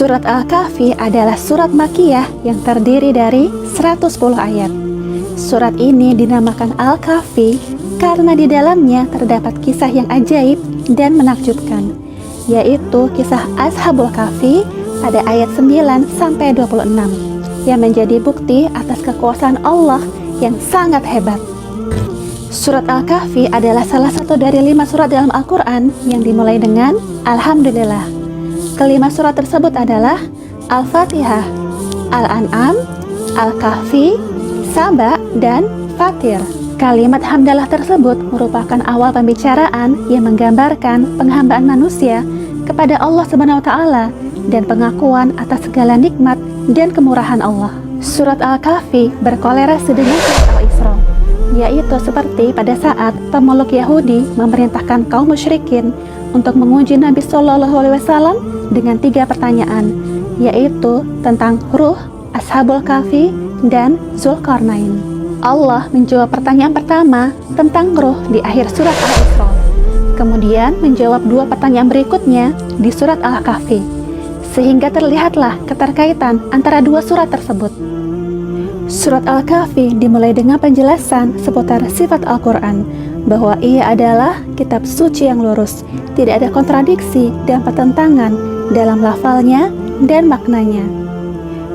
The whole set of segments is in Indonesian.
Surat Al-Kahfi adalah surat Makkiyah yang terdiri dari 110 ayat. Surat ini dinamakan Al-Kahfi karena di dalamnya terdapat kisah yang ajaib dan menakjubkan, yaitu kisah Ashabul Kahfi pada ayat 9-26 yang menjadi bukti atas kekuasaan Allah yang sangat hebat. Surat Al-Kahfi adalah salah satu dari 5 surat dalam Al-Quran yang dimulai dengan Alhamdulillah. Kelima surat tersebut adalah Al-Fatihah, Al-An'am, Al-Kahfi, Saba, dan Fatir. Kalimat hamdalah tersebut merupakan awal pembicaraan yang menggambarkan penghambaan manusia kepada Allah Subhanahu wa Ta'ala dan pengakuan atas segala nikmat dan kemurahan Allah. Surat Al-Kahfi berkolerasi dengan surat Al-Isra, yaitu seperti pada saat pemeluk Yahudi memerintahkan kaum musyrikin untuk menguji Nabi Shallallahu Alaihi Wasallam dengan 3 pertanyaan, yaitu tentang ruh, Ashabul Kahfi, dan Zulkarnain. Allah menjawab pertanyaan pertama tentang ruh di akhir surat Al-Isra, kemudian menjawab 2 pertanyaan berikutnya di surat Al-Kahfi, sehingga terlihatlah keterkaitan antara 2 surat tersebut. Surat Al-Kahfi dimulai dengan penjelasan seputar sifat Al-Quran, bahwa ia adalah kitab suci yang lurus, tidak ada kontradiksi dan pertentangan dalam lafalnya dan maknanya.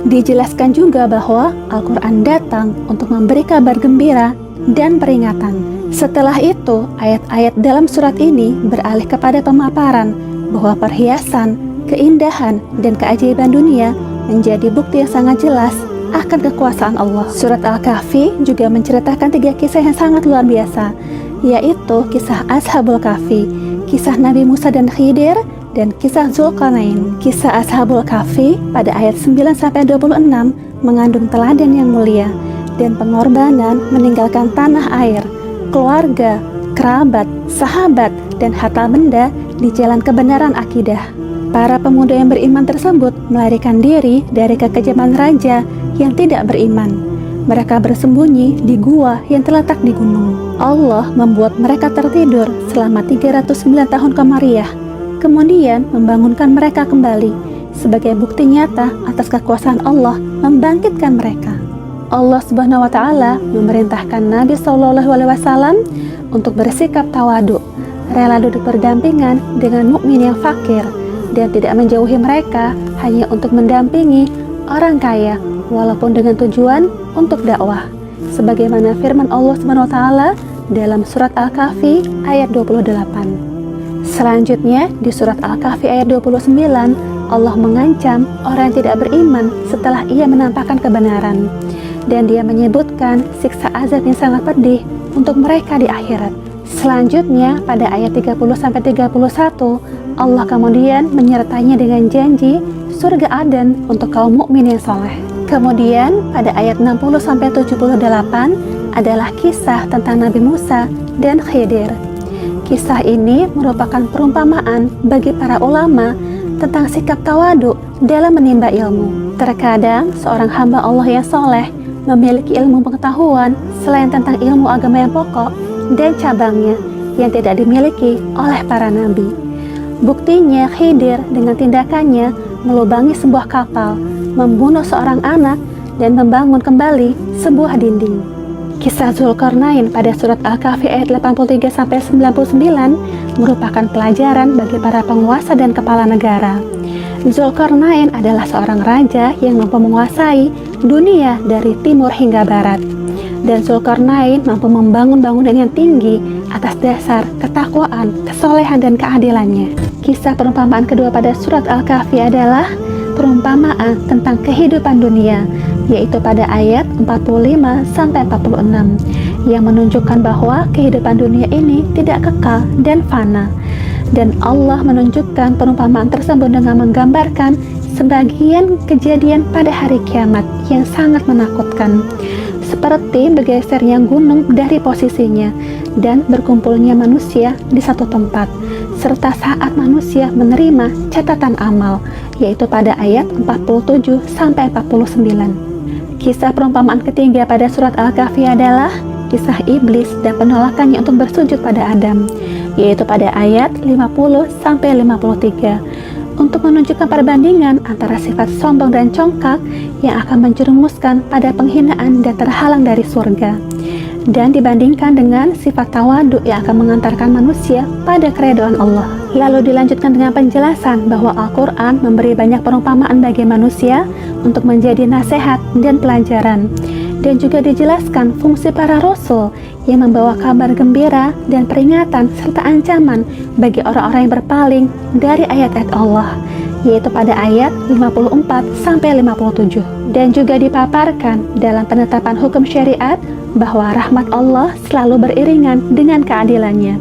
Dijelaskan juga bahwa Al-Quran datang untuk memberi kabar gembira dan peringatan. Setelah itu, ayat-ayat dalam surat ini beralih kepada pemaparan bahwa perhiasan, keindahan, dan keajaiban dunia menjadi bukti yang sangat jelas akan kekuasaan Allah. Surat Al-Kahfi juga menceritakan 3 kisah yang sangat luar biasa, yaitu kisah Ashabul Kahfi, kisah Nabi Musa dan Khidir, dan kisah Zulkarnain. Kisah Ashabul Kahfi pada ayat 9-26 mengandung teladan yang mulia dan pengorbanan meninggalkan tanah air, keluarga, kerabat, sahabat, dan harta benda di jalan kebenaran akidah. Para pemuda yang beriman tersebut melarikan diri dari kekejaman raja yang tidak beriman. Mereka bersembunyi di gua yang terletak di gunung. Allah membuat mereka tertidur selama 309 tahun Qamariyah, kemudian membangunkan mereka kembali sebagai bukti nyata atas kekuasaan Allah membangkitkan mereka. Allah Subhanahu wa Ta'ala memerintahkan Nabi Shallallahu Alaihi Wasallam untuk bersikap tawadu, rela duduk berdampingan dengan mukmin yang fakir, dan tidak menjauhi mereka hanya untuk mendampingi orang kaya, walaupun dengan tujuan untuk dakwah, sebagaimana firman Allah Subhanahu wa Ta'ala dalam surat Al-Kahfi ayat 28. Selanjutnya di surat Al-Kahfi ayat 29, Allah mengancam orang yang tidak beriman setelah ia menampakkan kebenaran, dan dia menyebutkan siksa azab yang sangat pedih untuk mereka di akhirat. Selanjutnya pada ayat 30-31, Allah kemudian menyertainya dengan janji surga Aden untuk kaum mukmin yang soleh. Kemudian pada ayat 60-78 adalah kisah tentang Nabi Musa dan Khidir. Kisah ini merupakan perumpamaan bagi para ulama tentang sikap tawadu dalam menimba ilmu. Terkadang seorang hamba Allah yang soleh memiliki ilmu pengetahuan selain tentang ilmu agama yang pokok dan cabangnya yang tidak dimiliki oleh para nabi. Buktinya Khidir dengan tindakannya melubangi sebuah kapal, membunuh seorang anak, dan membangun kembali sebuah dinding. Kisah Zulkarnain pada surat Al-Kahfi ayat 83-99 merupakan pelajaran bagi para penguasa dan kepala negara. Zulkarnain adalah seorang raja yang mampu menguasai dunia dari timur hingga barat. Dan Zulkarnain mampu membangun bangunan yang tinggi atas dasar ketakwaan, kesolehan, dan keadilannya. Kisah perumpamaan kedua pada surat Al-Kahfi adalah perumpamaan tentang kehidupan dunia, yaitu pada ayat 45-46 yang menunjukkan bahwa kehidupan dunia ini tidak kekal dan fana. Dan Allah menunjukkan perumpamaan tersebut dengan menggambarkan sebagian kejadian pada hari kiamat yang sangat menakutkan, seperti bergesernya gunung dari posisinya dan berkumpulnya manusia di satu tempat, serta saat manusia menerima catatan amal, yaitu pada ayat 47-49. Kisah perumpamaan ketiga pada surat Al-Kahfi adalah kisah iblis dan penolakannya untuk bersujud pada Adam, yaitu pada ayat 50-53. untuk menunjukkan perbandingan antara sifat sombong dan congkak yang akan menjerumuskan pada penghinaan dan terhalang dari surga, dan dibandingkan dengan sifat tawadu yang akan mengantarkan manusia pada keridhaan Allah. Lalu dilanjutkan dengan penjelasan bahwa Al-Quran memberi banyak perumpamaan bagi manusia untuk menjadi nasihat dan pelajaran, dan juga dijelaskan fungsi para rasul yang membawa kabar gembira dan peringatan serta ancaman bagi orang-orang yang berpaling dari ayat-ayat Allah, yaitu pada ayat 54-57. Dan juga dipaparkan dalam penetapan hukum syariat bahwa rahmat Allah selalu beriringan dengan keadilannya.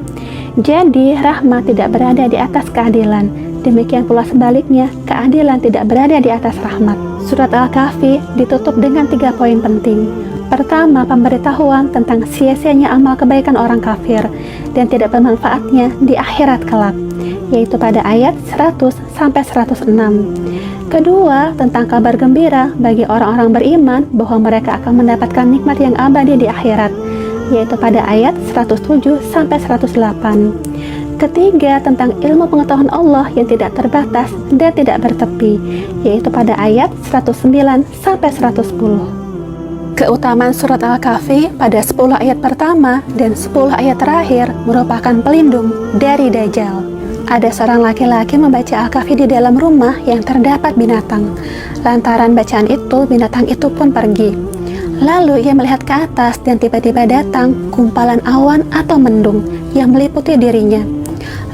Jadi rahmat tidak berada di atas keadilan, demikian pula sebaliknya, keadilan tidak berada di atas rahmat. Surat Al-Kahfi ditutup dengan 3 poin penting. Pertama, pemberitahuan tentang sia-sianya amal kebaikan orang kafir dan tidak bermanfaatnya di akhirat kelak, yaitu pada ayat 100-106. Kedua, tentang kabar gembira bagi orang-orang beriman bahwa mereka akan mendapatkan nikmat yang abadi di akhirat, yaitu pada ayat 107-108. Ketiga, tentang ilmu pengetahuan Allah yang tidak terbatas dan tidak bertepi, yaitu pada ayat 109-110. Keutamaan surat Al-Kahfi pada 10 ayat pertama dan 10 ayat terakhir merupakan pelindung dari Dajjal. Ada seorang laki-laki membaca Al-Kahfi di dalam rumah yang terdapat binatang. Lantaran bacaan itu, binatang itu pun pergi. Lalu ia melihat ke atas dan tiba-tiba datang gumpalan awan atau mendung yang meliputi dirinya.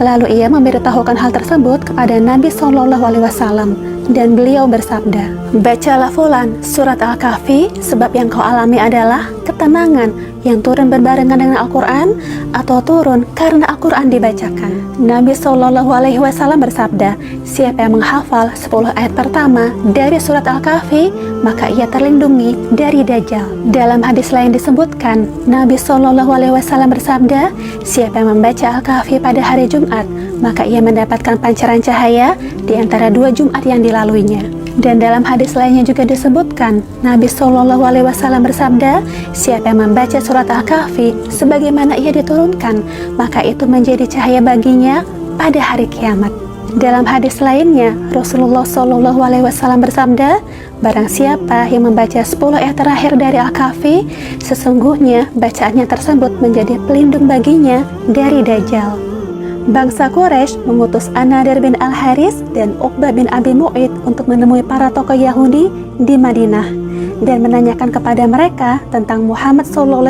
Lalu ia memberitahukan hal tersebut kepada Nabi SAW, dan beliau bersabda, "Bacalah fulan surat Al-Kahfi, sebab yang kau alami adalah ketenangan yang turun berbarengan dengan Al-Quran atau turun karena Al-Quran dibacakan." Nabi SAW bersabda, siapa yang menghafal 10 ayat pertama dari surat Al-Kahfi, maka ia terlindungi dari Dajjal. Dalam hadis lain disebutkan, Nabi SAW bersabda, siapa yang membaca Al-Kahfi pada hari Jumat, maka ia mendapatkan pancaran cahaya di antara 2 Jumat yang dilaluinya. Dan dalam hadis lainnya juga disebutkan, Nabi SAW bersabda, siapa yang membaca surat Al-Kahfi sebagaimana ia diturunkan, maka itu menjadi cahaya baginya pada hari kiamat. Dalam hadis lainnya, Rasulullah SAW bersabda, barang siapa yang membaca 10 ayat terakhir dari Al-Kahfi, sesungguhnya bacaannya tersebut menjadi pelindung baginya dari Dajjal. Bangsa Quraisy mengutus An-Nadir bin Al-Haris dan Uqbah bin Abi Mu'id untuk menemui para tokoh Yahudi di Madinah dan menanyakan kepada mereka tentang Muhammad SAW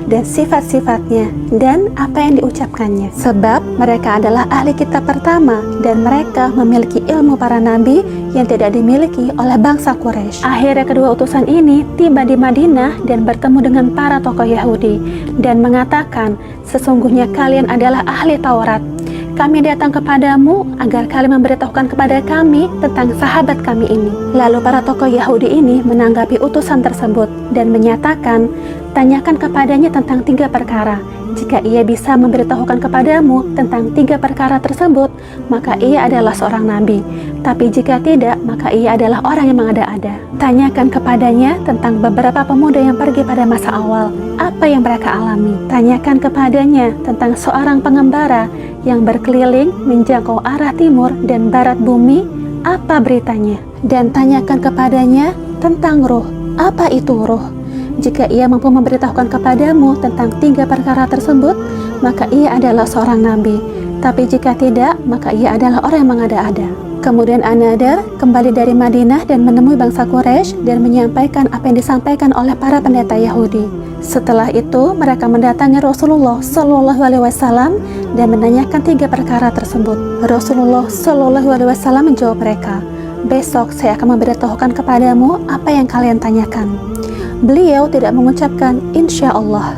dan sifat-sifatnya dan apa yang diucapkannya. Sebab mereka adalah ahli kitab pertama dan mereka memiliki ilmu para nabi yang tidak dimiliki oleh bangsa Quraisy. Akhirnya kedua utusan ini tiba di Madinah dan bertemu dengan para tokoh Yahudi dan mengatakan, sesungguhnya kalian adalah ahli Taurat. Kami datang kepadamu agar kalian memberitahukan kepada kami tentang sahabat kami ini. Lalu para tokoh Yahudi ini menanggapi utusan tersebut dan menyatakan, tanyakan kepadanya tentang 3 perkara. Jika ia bisa memberitahukan kepadamu tentang 3 perkara tersebut, maka ia adalah seorang nabi. Tapi jika tidak, maka ia adalah orang yang mengada-ada. Tanyakan kepadanya tentang beberapa pemuda yang pergi pada masa awal, apa yang mereka alami. Tanyakan kepadanya tentang seorang pengembara yang berkeliling menjangkau arah timur dan barat bumi, apa beritanya. Dan tanyakan kepadanya tentang ruh, apa itu ruh. Jika ia mampu memberitahukan kepadamu tentang 3 perkara tersebut, maka ia adalah seorang nabi. Tapi jika tidak, maka ia adalah orang yang mengada-ada. Kemudian An-Nadir kembali dari Madinah dan menemui bangsa Quraisy dan menyampaikan apa yang disampaikan oleh para pendeta Yahudi. Setelah itu, mereka mendatangi Rasulullah SAW dan menanyakan 3 perkara tersebut. Rasulullah SAW menjawab mereka, besok saya akan memberitahukan kepadamu apa yang kalian tanyakan. Beliau tidak mengucapkan insya Allah.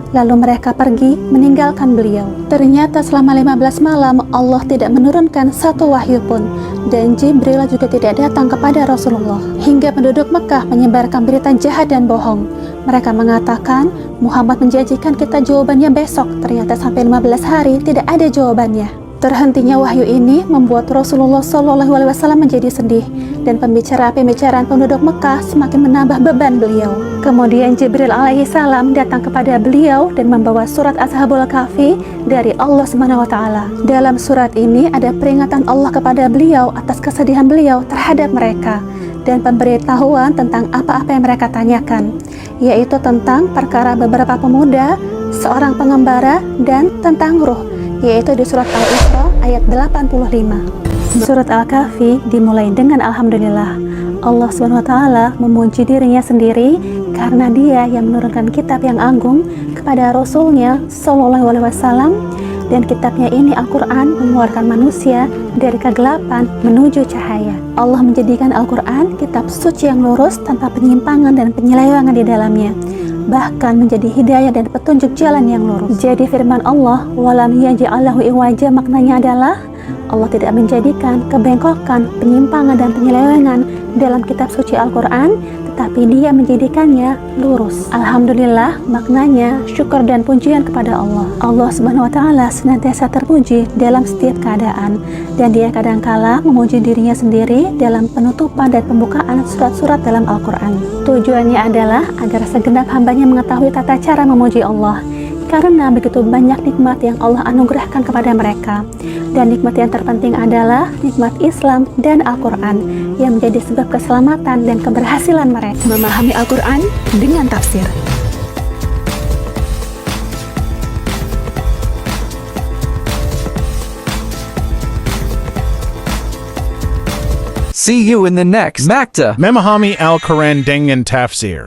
Lalu mereka pergi meninggalkan beliau. Ternyata selama 15 malam Allah tidak menurunkan satu wahyu pun, dan Jibril juga tidak datang kepada Rasulullah. Hingga penduduk Mekah menyebarkan berita jahat dan bohong. Mereka mengatakan Muhammad menjanjikan kita jawabannya besok. Ternyata sampai 15 hari tidak ada jawabannya. Terhentinya wahyu ini membuat Rasulullah SAW menjadi sedih, dan pembicaraan penduduk Mekah semakin menambah beban beliau. Kemudian Jibril alaihi salam datang kepada beliau dan membawa surat Ashabul Kahfi dari Allah SWT. Dalam surat ini ada peringatan Allah kepada beliau atas kesedihan beliau terhadap mereka, dan pemberitahuan tentang apa-apa yang mereka tanyakan, yaitu tentang perkara beberapa pemuda, seorang pengembara, dan tentang ruh, yaitu di surat Al-Isra ayat 85. Surat Al-Kahfi dimulai dengan Alhamdulillah. Allah SWT memuji dirinya sendiri karena dia yang menurunkan kitab yang agung kepada Rasulnya SAW, dan kitabnya ini Al-Quran mengeluarkan manusia dari kegelapan menuju cahaya. Allah menjadikan Al-Quran kitab suci yang lurus tanpa penyimpangan dan penyelewengan di dalamnya, bahkan menjadi hidayah dan petunjuk jalan yang lurus. Jadi firman Allah, walam yaj'alahu iwaja, maknanya adalah Allah tidak menjadikan kebengkokan, penyimpangan dan penyelewengan dalam kitab suci Al-Quran, tetapi dia menjadikannya lurus. Alhamdulillah, maknanya syukur dan pujian kepada Allah. Allah Subhanahu wa Ta'ala senantiasa terpuji dalam setiap keadaan, dan dia kadangkala memuji dirinya sendiri dalam penutupan dan pembukaan surat-surat dalam Al-Quran. Tujuannya adalah agar segenap hambanya mengetahui tata cara memuji Allah, karena begitu banyak nikmat yang Allah anugerahkan kepada mereka, dan nikmat yang terpenting adalah nikmat Islam dan Al-Quran yang menjadi sebab keselamatan dan keberhasilan mereka. Memahami Al-Quran dengan tafsir. See you in the next Makta Memahami Al-Quran dengan Tafsir.